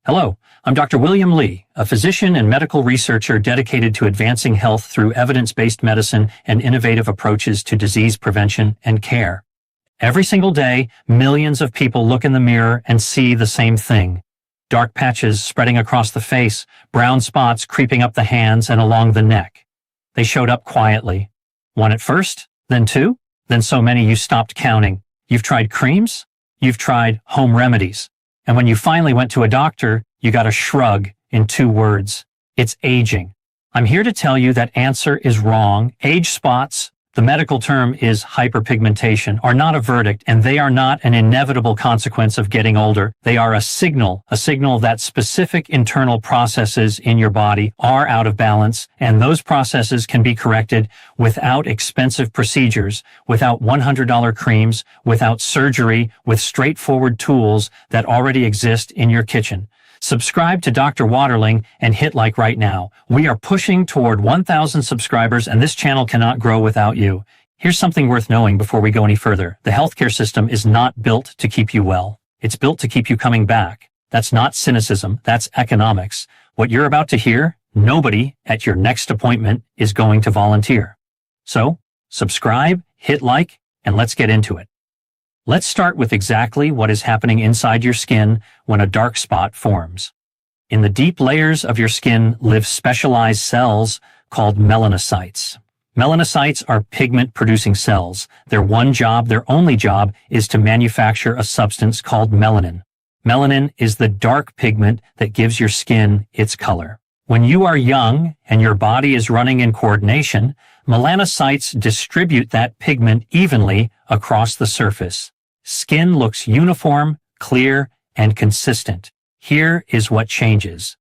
Hello, I'm Dr. William Lee, a physician and medical researcher dedicated to advancing health through evidence-based medicine and innovative approaches to disease prevention and care. Every single day, millions of people look in the mirror and see the same thing. Dark patches spreading across the face, brown spots creeping up the hands and along the neck. They showed up quietly. One at first, then two, then so many you stopped counting. You've tried creams, you've tried home remedies. And when you finally went to a doctor, you got a shrug in 2 words. It's aging. I'm here to tell you that answer is wrong. Age spots, the medical term is hyperpigmentation, are not a verdict, and they are not an inevitable consequence of getting older. They are a signal that specific internal processes in your body are out of balance, and those processes can be corrected without expensive procedures, without $100 creams, without surgery, with straightforward tools that already exist in your kitchen. Subscribe to Dr. Waterling and hit like right now. We are pushing toward 1,000 subscribers, and this channel cannot grow without you. Here's something worth knowing before we go any further. The healthcare system is not built to keep you well. It's built to keep you coming back. That's not cynicism. That's economics. What you're about to hear, nobody at your next appointment is going to volunteer. So, subscribe, hit like, and let's get into it. Let's start with exactly what is happening inside your skin when a dark spot forms. In the deep layers of your skin live specialized cells called melanocytes. Melanocytes are pigment-producing cells. Their only job, is to manufacture a substance called melanin. Melanin is the dark pigment that gives your skin its color. When you are young and your body is running in coordination, melanocytes distribute that pigment evenly across the surface. Skin looks uniform, clear, and consistent. Here is what changes.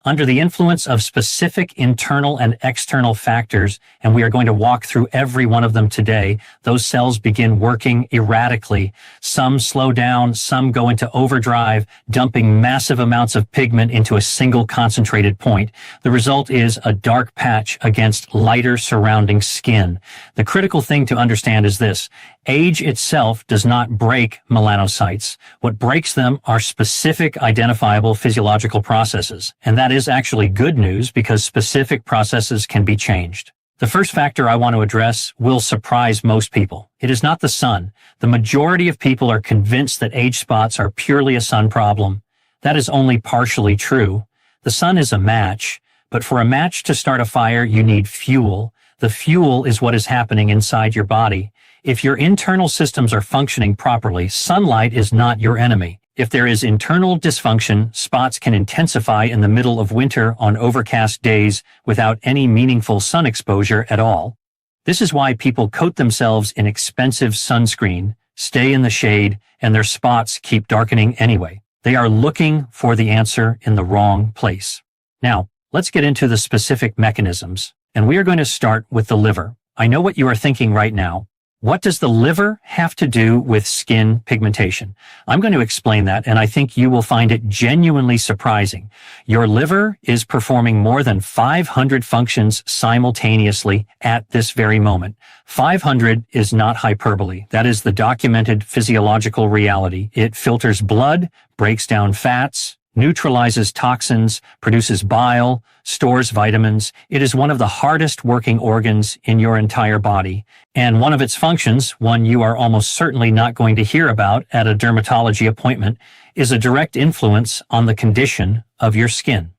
Under the influence of specific internal and external factors, and we are going to walk through every one of them today, those cells begin working erratically. Some slow down, some go into overdrive, dumping massive amounts of pigment into a single concentrated point. The result is a dark patch against lighter surrounding skin. The critical thing to understand is this. Age itself does not break melanocytes. What breaks them are specific identifiable physiological processes. And that is actually good news because specific processes can be changed. The first factor I want to address will surprise most people. It is not the sun. The majority of people are convinced that age spots are purely a sun problem. That is only partially true. The sun is a match, but for a match to start a fire, you need fuel. The fuel is what is happening inside your body. If your internal systems are functioning properly, sunlight is not your enemy. If there is internal dysfunction, spots can intensify in the middle of winter on overcast days without any meaningful sun exposure at all. This is why people coat themselves in expensive sunscreen, stay in the shade, and their spots keep darkening anyway. They are looking for the answer in the wrong place. Now, let's get into the specific mechanisms, and we are going to start with the liver. I know what you are thinking right now. What does the liver have to do with skin pigmentation? I'm going to explain that, and I think you will find it genuinely surprising. Your liver is performing more than 500 functions simultaneously at this very moment. 500 is not hyperbole. That is the documented physiological reality. It filters blood, breaks down fats, neutralizes toxins, produces bile, stores vitamins. It is one of the hardest working organs in your entire body. And one of its functions, one you are almost certainly not going to hear about at a dermatology appointment, is a direct influence on the condition of your skin.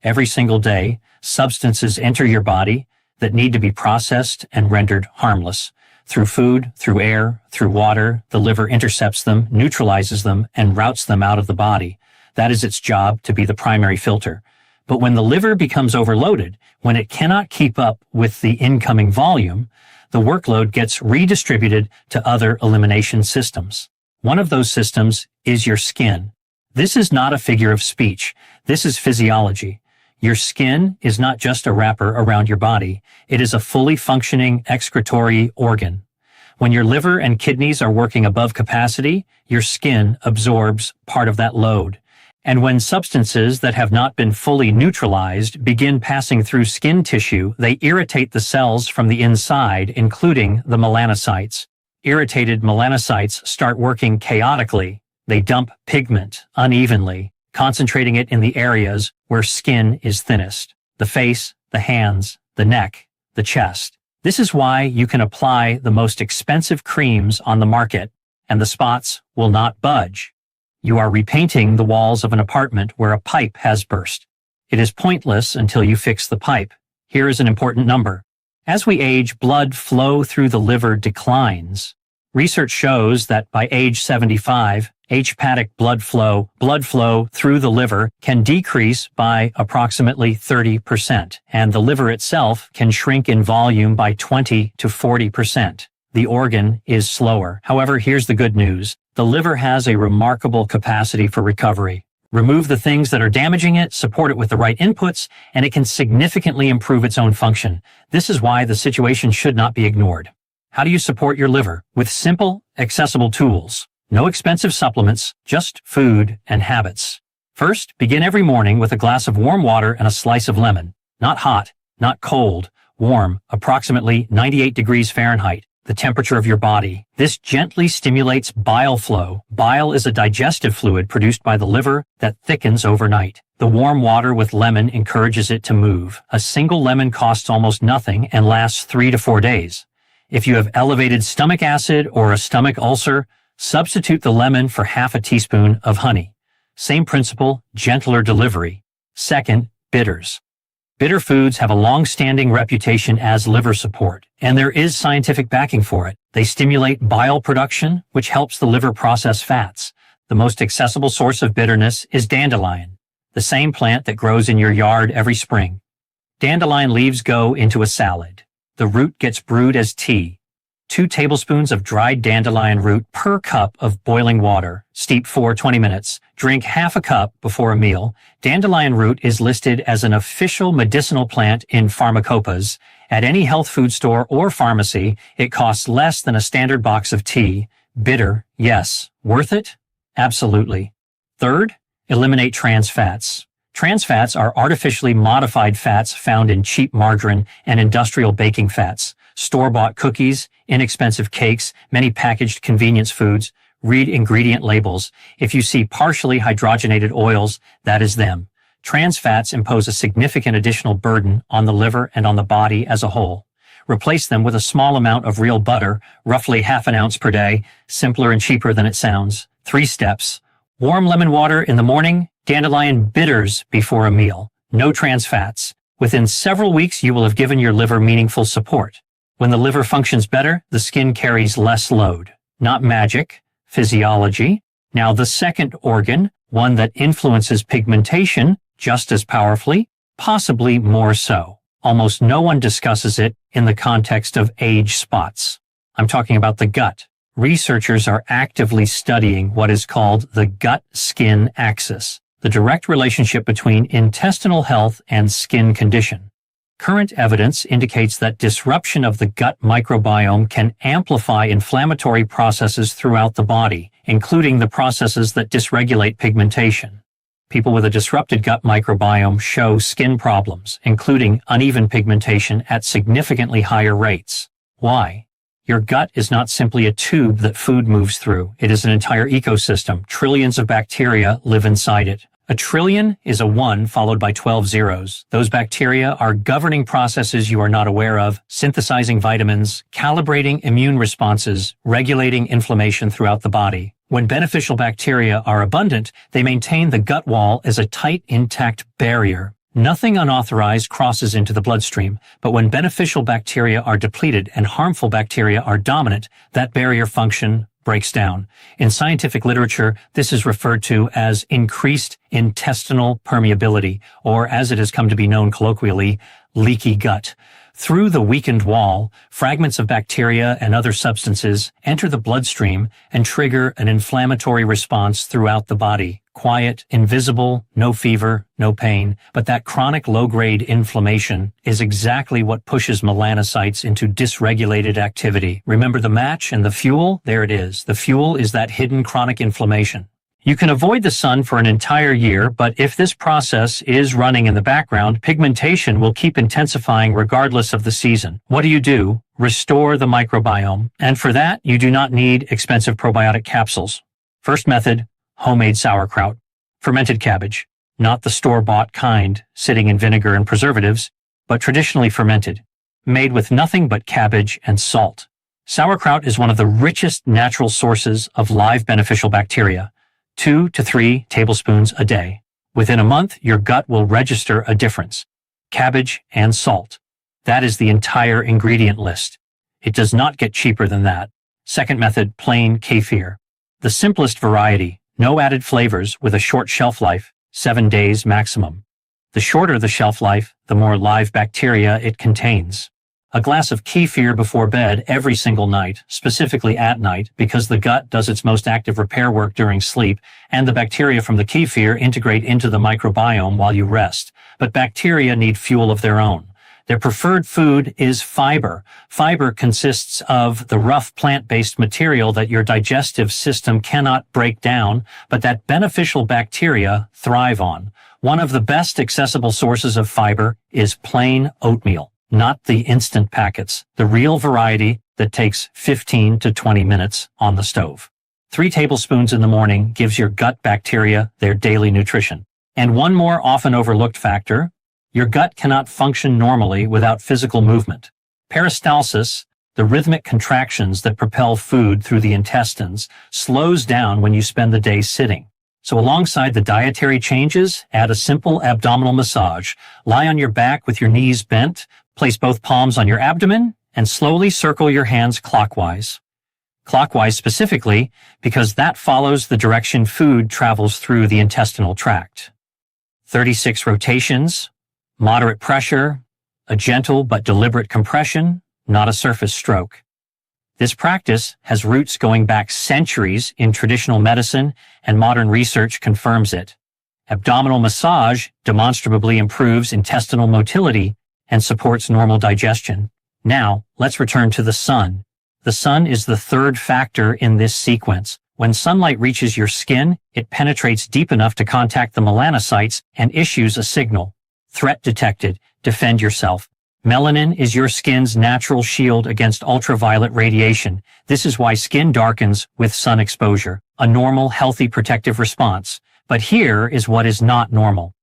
Every single day, substances enter your body that need to be processed and rendered harmless. Through food, through air, through water, the liver intercepts them, neutralizes them, and routes them out of the body. That is its job, to be the primary filter. But when the liver becomes overloaded, when it cannot keep up with the incoming volume, the workload gets redistributed to other elimination systems. One of those systems is your skin. This is not a figure of speech. This is physiology. Your skin is not just a wrapper around your body. It is a fully functioning excretory organ. When your liver and kidneys are working above capacity, your skin absorbs part of that load. And when substances that have not been fully neutralized begin passing through skin tissue, they irritate the cells from the inside, including the melanocytes. Irritated melanocytes start working chaotically. They dump pigment unevenly, concentrating it in the areas where skin is thinnest: the face, the hands, the neck, the chest. This is why you can apply the most expensive creams on the market, and the spots will not budge. You are repainting the walls of an apartment where a pipe has burst. It is pointless until you fix the pipe. Here is an important number. As we age, blood flow through the liver declines. Research shows that by age 75, hepatic blood flow through the liver can decrease by approximately 30%, and the liver itself can shrink in volume by 20 to 40%. The organ is slower. However, here's the good news. The liver has a remarkable capacity for recovery. Remove the things that are damaging it, support it with the right inputs, and it can significantly improve its own function. This is why the situation should not be ignored. How do you support your liver? With simple, accessible tools. No expensive supplements, just food and habits. First, begin every morning with a glass of warm water and a slice of lemon. Not hot, not cold, warm, approximately 98 degrees Fahrenheit, the temperature of your body. This gently stimulates bile flow. Bile is a digestive fluid produced by the liver that thickens overnight. The warm water with lemon encourages it to move. A single lemon costs almost nothing and lasts 3 to 4 days. If you have elevated stomach acid or a stomach ulcer, substitute the lemon for half a teaspoon of honey. Same principle, gentler delivery. Second, bitters. Bitter foods have a long-standing reputation as liver support, and there is scientific backing for it. They stimulate bile production, which helps the liver process fats. The most accessible source of bitterness is dandelion, the same plant that grows in your yard every spring. Dandelion leaves go into a salad. The root gets brewed as tea. 2 tablespoons of dried dandelion root per cup of boiling water. Steep for 20 minutes. Drink half a cup before a meal. Dandelion root is listed as an official medicinal plant in pharmacopoeias. At any health food store or pharmacy, it costs less than a standard box of tea. Bitter, yes. Worth it? Absolutely. Third, eliminate trans fats. Trans fats are artificially modified fats found in cheap margarine and industrial baking fats. Store-bought cookies, inexpensive cakes, many packaged convenience foods. Read ingredient labels. If you see partially hydrogenated oils, that is them. Trans fats impose a significant additional burden on the liver and on the body as a whole. Replace them with a small amount of real butter, roughly half an ounce per day, simpler and cheaper than it sounds. 3 steps. Warm lemon water in the morning, dandelion bitters before a meal. No trans fats. Within several weeks, you will have given your liver meaningful support. When the liver functions better, the skin carries less load. Not magic, physiology. Now the second organ, one that influences pigmentation just as powerfully, possibly more so. Almost no one discusses it in the context of age spots. I'm talking about the gut. Researchers are actively studying what is called the gut-skin axis, the direct relationship between intestinal health and skin condition. Current evidence indicates that disruption of the gut microbiome can amplify inflammatory processes throughout the body, including the processes that dysregulate pigmentation. People with a disrupted gut microbiome show skin problems, including uneven pigmentation at significantly higher rates. Why? Your gut is not simply a tube that food moves through. It is an entire ecosystem. Trillions of bacteria live inside it. A trillion is a 1 followed by 12 zeros. Those bacteria are governing processes you are not aware of, synthesizing vitamins, calibrating immune responses, regulating inflammation throughout the body. When beneficial bacteria are abundant, they maintain the gut wall as a tight, intact barrier. Nothing unauthorized crosses into the bloodstream, but when beneficial bacteria are depleted and harmful bacteria are dominant, that barrier function breaks down. In scientific literature, this is referred to as increased intestinal permeability, or as it has come to be known colloquially, leaky gut. Through the weakened wall, fragments of bacteria and other substances enter the bloodstream and trigger an inflammatory response throughout the body. Quiet, invisible, no fever, no pain, but that chronic low-grade inflammation is exactly what pushes melanocytes into dysregulated activity. Remember the match and the fuel? There it is. The fuel is that hidden chronic inflammation. You can avoid the sun for an entire year, but if this process is running in the background, pigmentation will keep intensifying regardless of the season. What do? Restore the microbiome. And for that, you do not need expensive probiotic capsules. First method, homemade sauerkraut. Fermented cabbage, not the store-bought kind, sitting in vinegar and preservatives, but traditionally fermented, made with nothing but cabbage and salt. Sauerkraut is one of the richest natural sources of live beneficial bacteria, 2 to 3 tablespoons a day. Within a month, your gut will register a difference. Cabbage and salt. That is the entire ingredient list. It does not get cheaper than that. Second method, plain kefir. The simplest variety, no added flavors with a short shelf life, 7 days maximum. The shorter the shelf life, the more live bacteria it contains. A glass of kefir before bed every single night, specifically at night, because the gut does its most active repair work during sleep, and the bacteria from the kefir integrate into the microbiome while you rest. But bacteria need fuel of their own. Their preferred food is fiber. Fiber consists of the rough plant-based material that your digestive system cannot break down, but that beneficial bacteria thrive on. One of the best accessible sources of fiber is plain oatmeal. Not the instant packets, the real variety that takes 15 to 20 minutes on the stove. 3 tablespoons in the morning gives your gut bacteria their daily nutrition. And one more often overlooked factor, your gut cannot function normally without physical movement. Peristalsis, the rhythmic contractions that propel food through the intestines, slows down when you spend the day sitting. So alongside the dietary changes, add a simple abdominal massage. Lie on your back with your knees bent, place both palms on your abdomen, and slowly circle your hands clockwise. Clockwise specifically because that follows the direction food travels through the intestinal tract. 36 rotations, moderate pressure, a gentle but deliberate compression, not a surface stroke. This practice has roots going back centuries in traditional medicine, and modern research confirms it. Abdominal massage demonstrably improves intestinal motility and supports normal digestion. Now, let's return to the sun. The sun is the third factor in this sequence. When sunlight reaches your skin, it penetrates deep enough to contact the melanocytes and issues a signal. Threat detected. Defend yourself. Melanin is your skin's natural shield against ultraviolet radiation. This is why skin darkens with sun exposure, a normal, healthy protective response. But here is what is not normal.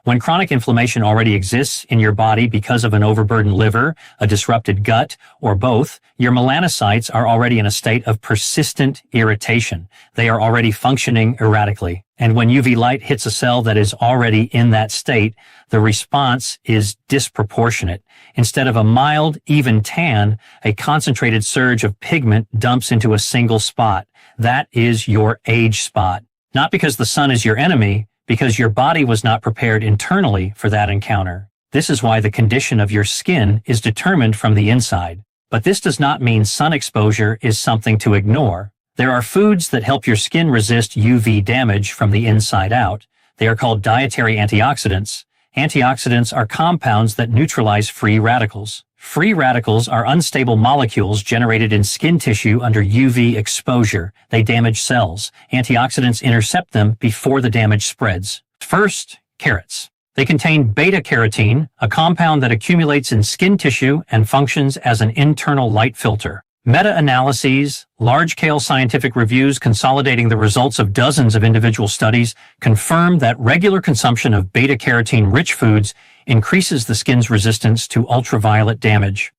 When chronic inflammation already exists in your body because of an overburdened liver, a disrupted gut, or both, your melanocytes are already in a state of persistent irritation. They are already functioning erratically. And when UV light hits a cell that is already in that state, the response is disproportionate. Instead of a mild, even tan, a concentrated surge of pigment dumps into a single spot. That is your age spot. Not because the sun is your enemy, because your body was not prepared internally for that encounter. This is why the condition of your skin is determined from the inside. But this does not mean sun exposure is something to ignore. There are foods that help your skin resist UV damage from the inside out. They are called dietary antioxidants. Antioxidants are compounds that neutralize free radicals. Free radicals are unstable molecules generated in skin tissue under UV exposure. They damage cells. Antioxidants intercept them before the damage spreads. First, carrots. They contain beta-carotene, a compound that accumulates in skin tissue and functions as an internal light filter. Meta-analyses, large-scale scientific reviews consolidating the results of dozens of individual studies confirm that regular consumption of beta-carotene-rich foods increases the skin's resistance to ultraviolet damage.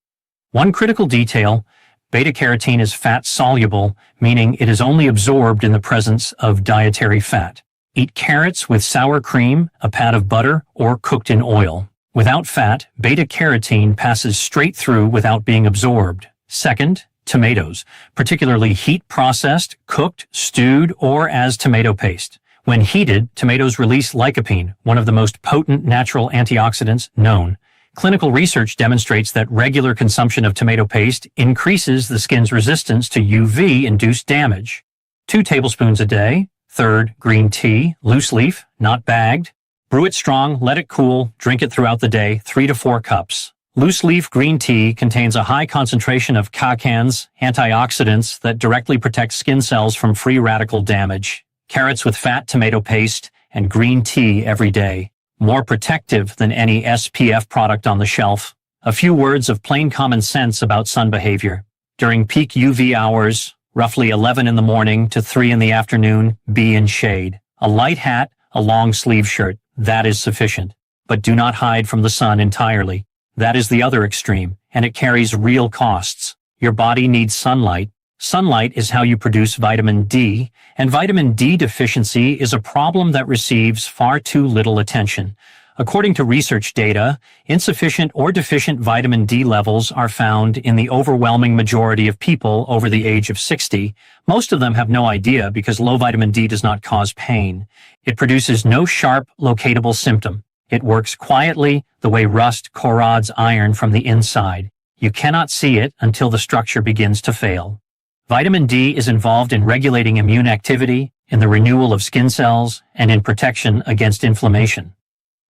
One critical detail, beta-carotene is fat-soluble, meaning it is only absorbed in the presence of dietary fat. Eat carrots with sour cream, a pat of butter, or cooked in oil. Without fat, beta-carotene passes straight through without being absorbed. Second, tomatoes, particularly heat-processed, cooked, stewed, or as tomato paste. When heated, tomatoes release lycopene, one of the most potent natural antioxidants known. Clinical research demonstrates that regular consumption of tomato paste increases the skin's resistance to UV-induced damage. 2 tablespoons a day. Third, green tea, loose leaf, not bagged. Brew it strong, let it cool, drink it throughout the day, 3 to 4 cups. Loose leaf green tea contains a high concentration of catechins, antioxidants that directly protect skin cells from free radical damage. Carrots with fat tomato paste and green tea every day. More protective than any SPF product on the shelf. A few words of plain common sense about sun behavior. During peak UV hours, roughly 11 in the morning to 3 in the afternoon, be in shade. A light hat, A long sleeve shirt, that is sufficient. But do not hide from the sun entirely. That is the other extreme, and it carries real costs. Your body needs sunlight. Sunlight is how you produce vitamin D, and vitamin D deficiency is a problem that receives far too little attention. According to research data, insufficient or deficient vitamin D levels are found in the overwhelming majority of people over the age of 60. Most of them have no idea because low vitamin D does not cause pain. It produces no sharp, locatable symptom. It works quietly, the way rust corrodes iron from the inside. You cannot see it until the structure begins to fail. Vitamin D is involved in regulating immune activity, in the renewal of skin cells, and in protection against inflammation.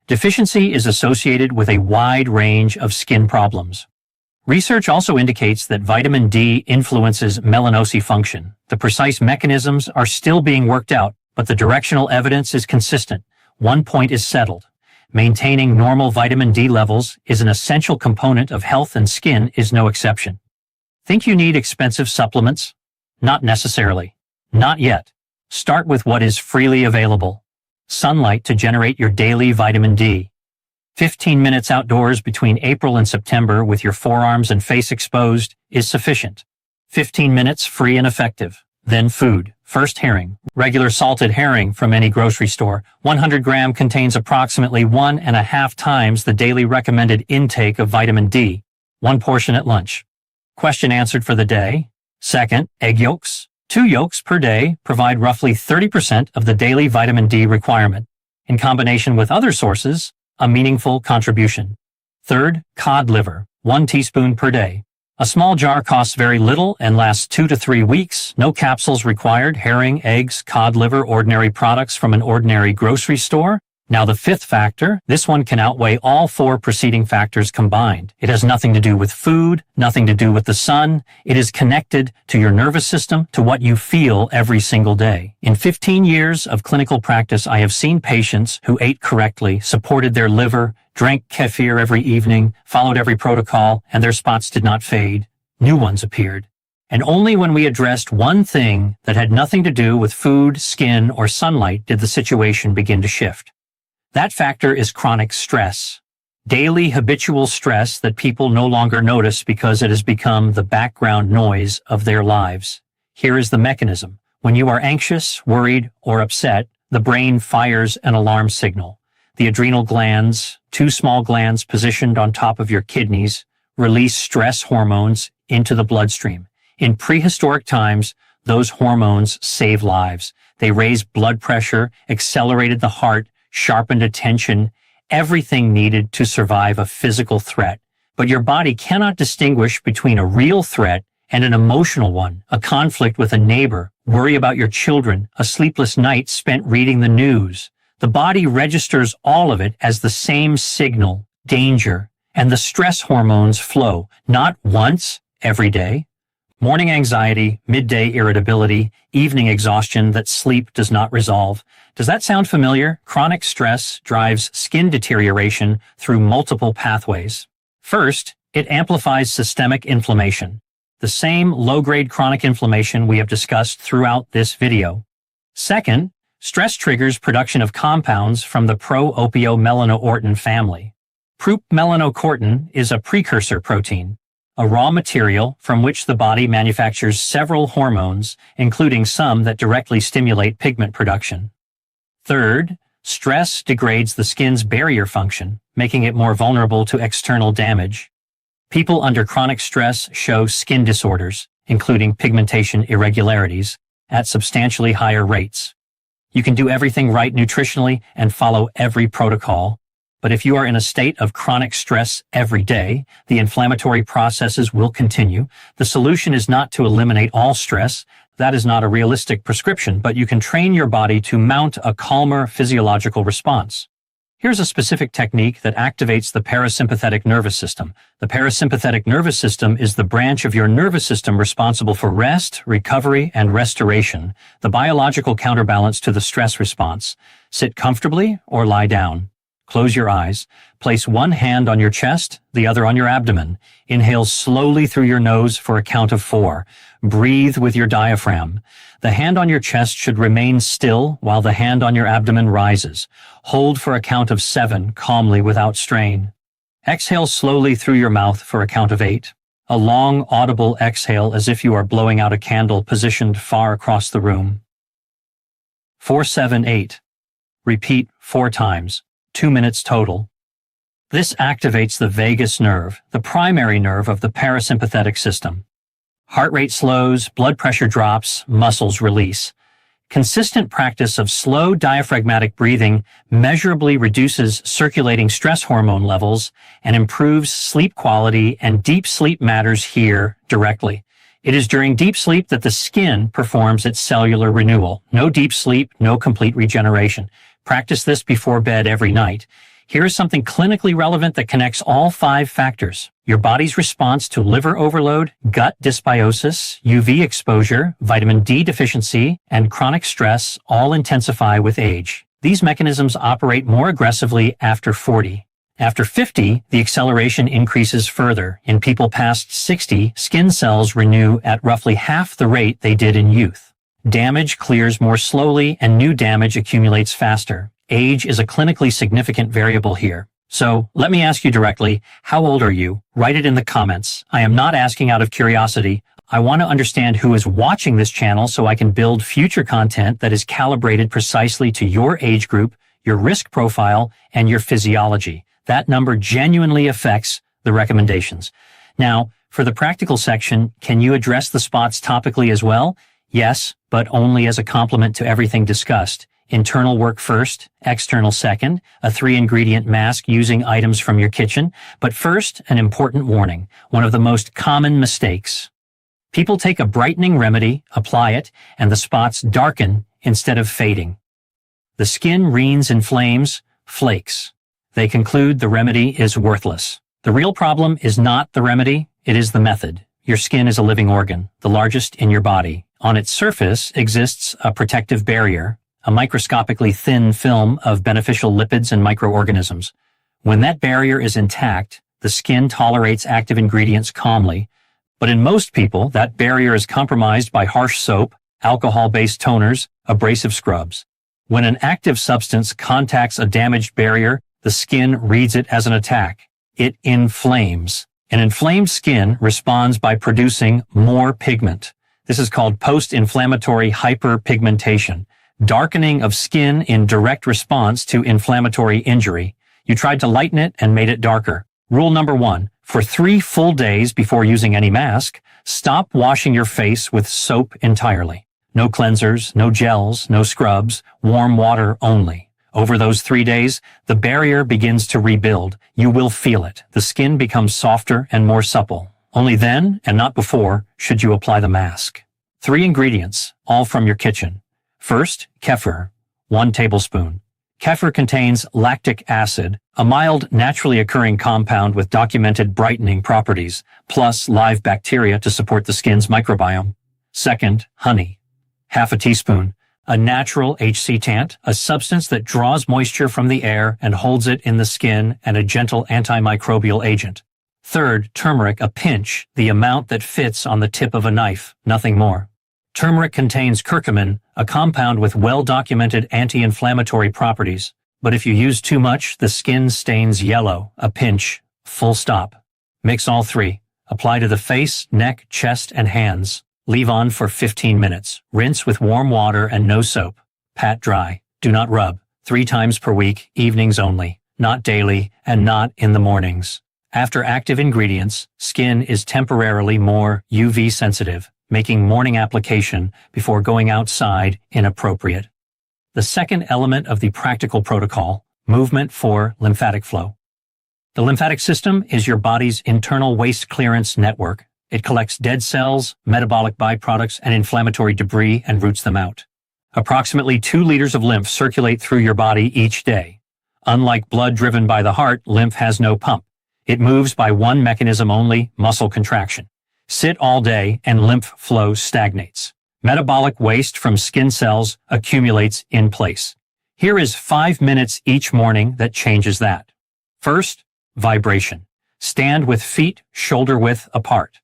Deficiency is associated with a wide range of skin problems. Research also indicates that vitamin D influences melanocell function. The precise mechanisms are still being worked out, but the directional evidence is consistent. One point is settled. Maintaining normal vitamin D levels is an essential component of health, and skin is no exception. Think you need expensive supplements? Not necessarily. Not yet. Start with what is freely available. Sunlight to generate your daily vitamin D. 15 minutes outdoors between April and September with your forearms and face exposed is sufficient. 15 minutes free and effective. Then food. First herring. Regular salted herring from any grocery store. 100 gram contains approximately 1.5 times the daily recommended intake of vitamin D. 1 portion at lunch. Question answered for the day. Second, egg yolks. 2 yolks per day provide roughly 30% of the daily vitamin D requirement. In combination with other sources, a meaningful contribution. Third, cod liver. 1 teaspoon per day. A small jar costs very little and lasts 2 to 3 weeks. No capsules required. Herring, eggs, cod liver, ordinary products from an ordinary grocery store. Now the fifth factor, this one can outweigh all 4 preceding factors combined. It has nothing to do with food, nothing to do with the sun. It is connected to your nervous system, to what you feel every single day. In 15 years of clinical practice, I have seen patients who ate correctly, supported their liver, drank kefir every evening, followed every protocol, and their spots did not fade. New ones appeared. And only when we addressed one thing that had nothing to do with food, skin, or sunlight did the situation begin to shift. That factor is chronic stress. Daily habitual stress that people no longer notice because it has become the background noise of their lives. Here is the mechanism. When you are anxious, worried, or upset, the brain fires an alarm signal. The adrenal glands, 2 small glands positioned on top of your kidneys, release stress hormones into the bloodstream. In prehistoric times, those hormones save lives. They raised blood pressure, accelerated the heart, sharpened attention, everything needed to survive a physical threat. But your body cannot distinguish between a real threat and an emotional one, a conflict with a neighbor, worry about your children, a sleepless night spent reading the news. The body registers all of it as the same signal, danger, and the stress hormones flow, not once, every day. Morning anxiety, midday irritability, evening exhaustion that sleep does not resolve. Does that sound familiar? Chronic stress drives skin deterioration through multiple pathways. First, it amplifies systemic inflammation, the same low-grade chronic inflammation we have discussed throughout this video. Second, stress triggers production of compounds from the pro-opiomelanocortin family. Pro-melanocortin is a precursor protein, a raw material from which the body manufactures several hormones, including some that directly stimulate pigment production. Third, stress degrades the skin's barrier function, making it more vulnerable to external damage. People under chronic stress show skin disorders, including pigmentation irregularities, at substantially higher rates. You can do everything right nutritionally and follow every protocol, but if you are in a state of chronic stress every day, the inflammatory processes will continue. The solution is not to eliminate all stress. That is not a realistic prescription, but you can train your body to mount a calmer physiological response. Here's a specific technique that activates the parasympathetic nervous system. The parasympathetic nervous system is the branch of your nervous system responsible for rest, recovery, and restoration, the biological counterbalance to the stress response. Sit comfortably or lie down. Close your eyes. Place one hand on your chest, the other on your abdomen. Inhale slowly through your nose for a count of 4. Breathe with your diaphragm. The hand on your chest should remain still while the hand on your abdomen rises. Hold for a count of 7 calmly without strain. Exhale slowly through your mouth for a count of 8. A long, audible exhale as if you are blowing out a candle positioned far across the room. 4, 7, 8. Repeat 4 times, 2 minutes total. This activates the vagus nerve, the primary nerve of the parasympathetic system. Heart rate slows, blood pressure drops, muscles release. Consistent practice of slow diaphragmatic breathing measurably reduces circulating stress hormone levels and improves sleep quality, and deep sleep matters here directly. It is during deep sleep that the skin performs its cellular renewal. No deep sleep, no complete regeneration. Practice this before bed every night. Here is something clinically relevant that connects all 5 factors. Your body's response to liver overload, gut dysbiosis, UV exposure, vitamin D deficiency, and chronic stress all intensify with age. These mechanisms operate more aggressively after 40. After 50, the acceleration increases further. In people past 60, skin cells renew at roughly half the rate they did in youth. Damage clears more slowly and new damage accumulates faster. Age is a clinically significant variable here. So, let me ask you directly, how old are you? Write it in the comments. I am not asking out of curiosity. I want to understand who is watching this channel so I can build future content that is calibrated precisely to your age group, your risk profile, and your physiology. That number genuinely affects the recommendations. Now, for the practical section, can you address the spots topically as well? Yes, but only as a complement to everything discussed. Internal work first, external second, a 3-ingredient mask using items from your kitchen. But first, an important warning, one of the most common mistakes. People take a brightening remedy, apply it, and the spots darken instead of fading. The skin reens in flames, flakes. They conclude the remedy is worthless. The real problem is not the remedy, it is the method. Your skin is a living organ, the largest in your body. On its surface exists a protective barrier, a microscopically thin film of beneficial lipids and microorganisms. When that barrier is intact, the skin tolerates active ingredients calmly, but in most people, that barrier is compromised by harsh soap, alcohol-based toners, abrasive scrubs. When an active substance contacts a damaged barrier, the skin reads it as an attack. It inflames. An inflamed skin responds by producing more pigment. This is called post-inflammatory hyperpigmentation. Darkening of skin in direct response to inflammatory injury. You tried to lighten it and made it darker. Rule number 1. For 3 full days before using any mask, stop washing your face with soap entirely. No cleansers, no gels, no scrubs, warm water only. Over those 3 days, the barrier begins to rebuild. You will feel it. The skin becomes softer and more supple. Only then, and not before, should you apply the mask. 3 ingredients, all from your kitchen. First, kefir, 1 tablespoon. Kefir contains lactic acid, a mild, naturally occurring compound with documented brightening properties, plus live bacteria to support the skin's microbiome. Second, honey, half a teaspoon. A natural HCtant, a substance that draws moisture from the air and holds it in the skin, and a gentle antimicrobial agent. Third, turmeric, a pinch, the amount that fits on the tip of a knife, nothing more. Turmeric contains curcumin, a compound with well-documented anti-inflammatory properties. But if you use too much, the skin stains yellow, a pinch, full stop. Mix all 3. Apply to the face, neck, chest, and hands. Leave on for 15 minutes. Rinse with warm water and no soap. Pat dry. Do not rub. 3 times per week, evenings only. Not daily, and not in the mornings. After active ingredients, skin is temporarily more UV sensitive, making morning application before going outside inappropriate. The second element of the practical protocol, movement for lymphatic flow. The lymphatic system is your body's internal waste clearance network. It collects dead cells, metabolic byproducts, and inflammatory debris and roots them out. Approximately 2 liters of lymph circulate through your body each day. Unlike blood driven by the heart, lymph has no pump. It moves by one mechanism only, muscle contraction. Sit all day and lymph flow stagnates. Metabolic waste from skin cells accumulates in place. Here is 5 minutes each morning that changes that. First, vibration. Stand with feet shoulder width apart.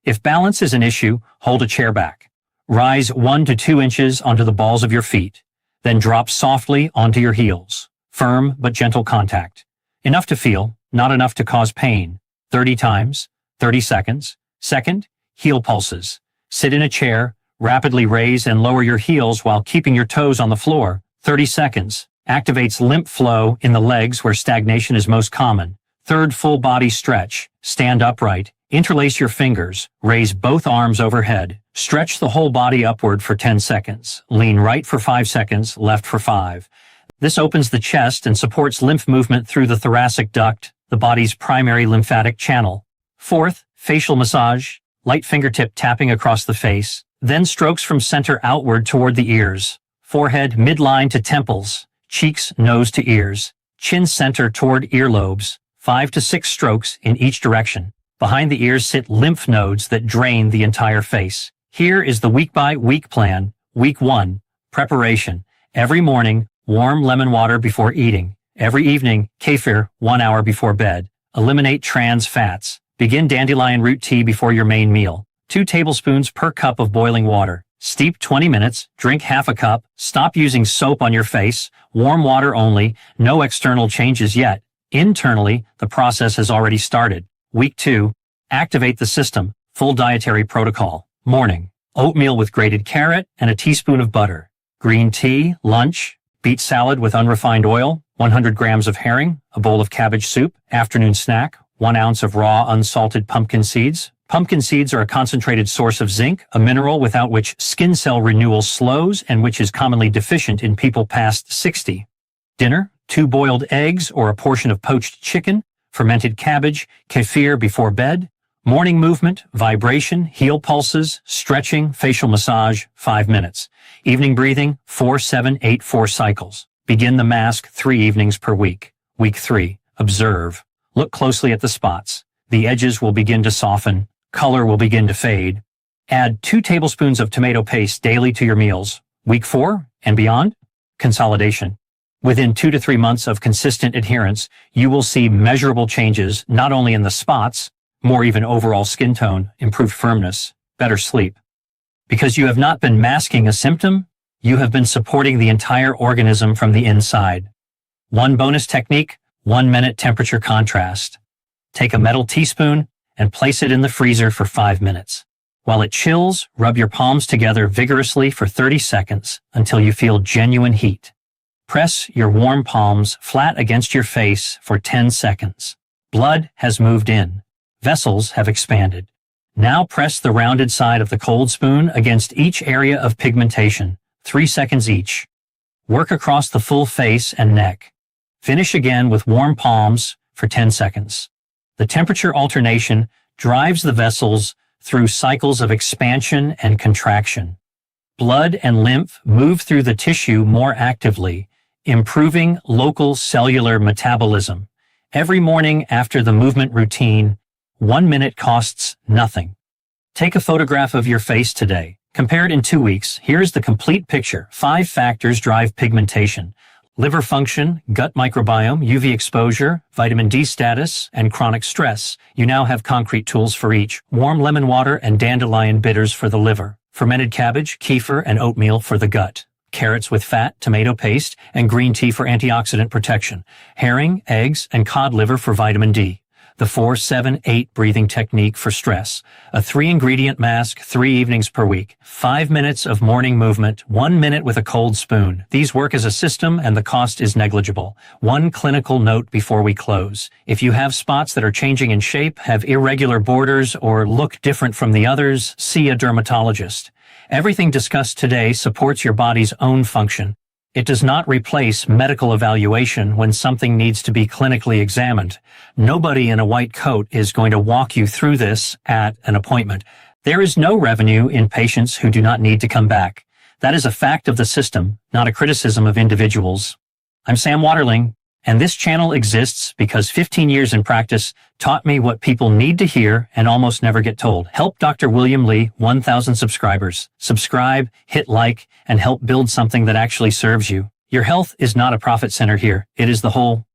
If balance is an issue, hold a chair back. Rise 1 to 2 inches onto the balls of your feet, then drop softly onto your heels. Firm but gentle contact. Enough to feel, not enough to cause pain. 30 times, 30 seconds. Second, heel pulses. Sit in a chair, rapidly raise and lower your heels while keeping your toes on the floor. 30 seconds. Activates lymph flow in the legs where stagnation is most common. Third, full body stretch. Stand upright. Interlace your fingers. Raise both arms overhead. Stretch the whole body upward for 10 seconds. Lean right for 5 seconds, left for 5. This opens the chest and supports lymph movement through the thoracic duct, the body's primary lymphatic channel. Fourth, facial massage. Light fingertip tapping across the face. Then strokes from center outward toward the ears. Forehead midline to temples. Cheeks, nose to ears. Chin center toward earlobes. 5 to 6 strokes in each direction. Behind the ears sit lymph nodes that drain the entire face. Here is the week-by-week plan. Week 1, preparation. Every morning, warm lemon water before eating. Every evening, kefir 1 hour before bed. Eliminate trans fats. Begin dandelion root tea before your main meal. 2 tablespoons per cup of boiling water. Steep 20 minutes, drink half a cup. Stop using soap on your face. Warm water only. No external changes yet. Internally, the process has already started. Week 2, activate the system. Full dietary protocol. Morning, oatmeal with grated carrot and a teaspoon of butter. Green tea, lunch, beet salad with unrefined oil, 100 grams of herring, a bowl of cabbage soup. Afternoon snack, 1 ounce of raw unsalted pumpkin seeds. Pumpkin seeds are a concentrated source of zinc, a mineral without which skin cell renewal slows and which is commonly deficient in people past 60. Dinner, 2 boiled eggs or a portion of poached chicken, fermented cabbage, kefir before bed. Morning movement, vibration, heel pulses, stretching, facial massage, 5 minutes. Evening breathing, 4-7-8-4 cycles. Begin the mask 3 evenings per week. Week 3, observe. Look closely at the spots. The edges will begin to soften. Color will begin to fade. Add 2 tablespoons of tomato paste daily to your meals. Week 4 and beyond, consolidation. Within 2 to 3 months of consistent adherence, you will see measurable changes not only in the spots, more even overall skin tone, improved firmness, better sleep. Because you have not been masking a symptom, you have been supporting the entire organism from the inside. One bonus technique, 1-minute temperature contrast. Take a metal teaspoon and place it in the freezer for 5 minutes. While it chills, rub your palms together vigorously for 30 seconds until you feel genuine heat. Press your warm palms flat against your face for 10 seconds. Blood has moved in. Vessels have expanded. Now press the rounded side of the cold spoon against each area of pigmentation, 3 seconds each. Work across the full face and neck. Finish again with warm palms for 10 seconds. The temperature alternation drives the vessels through cycles of expansion and contraction. Blood and lymph move through the tissue more actively, improving local cellular metabolism. Every morning after the movement routine, 1 minute costs nothing. Take a photograph of your face today. Compared in 2 weeks, here's the complete picture. 5 factors drive pigmentation: liver function, gut microbiome, UV exposure, vitamin D status, and chronic stress. You now have concrete tools for each. Warm lemon water and dandelion bitters for the liver. Fermented cabbage, kefir, and oatmeal for the gut. Carrots with fat, tomato paste, and green tea for antioxidant protection. Herring, eggs, and cod liver for vitamin D. The 4-7-8 breathing technique for stress. A 3-ingredient mask, 3 evenings per week. 5 minutes of morning movement, 1 minute with a cold spoon. These work as a system and the cost is negligible. One clinical note before we close. If you have spots that are changing in shape, have irregular borders, or look different from the others, see a dermatologist. Everything discussed today supports your body's own function. It does not replace medical evaluation when something needs to be clinically examined. Nobody in a white coat is going to walk you through this at an appointment. There is no revenue in patients who do not need to come back. That is a fact of the system, not a criticism of individuals. I'm Sam Waterling, and this channel exists because 15 years in practice taught me what people need to hear and almost never get told. Help Dr. William Li, 1,000 subscribers. Subscribe, hit like, and help build something that actually serves you. Your health is not a profit center here. It is the whole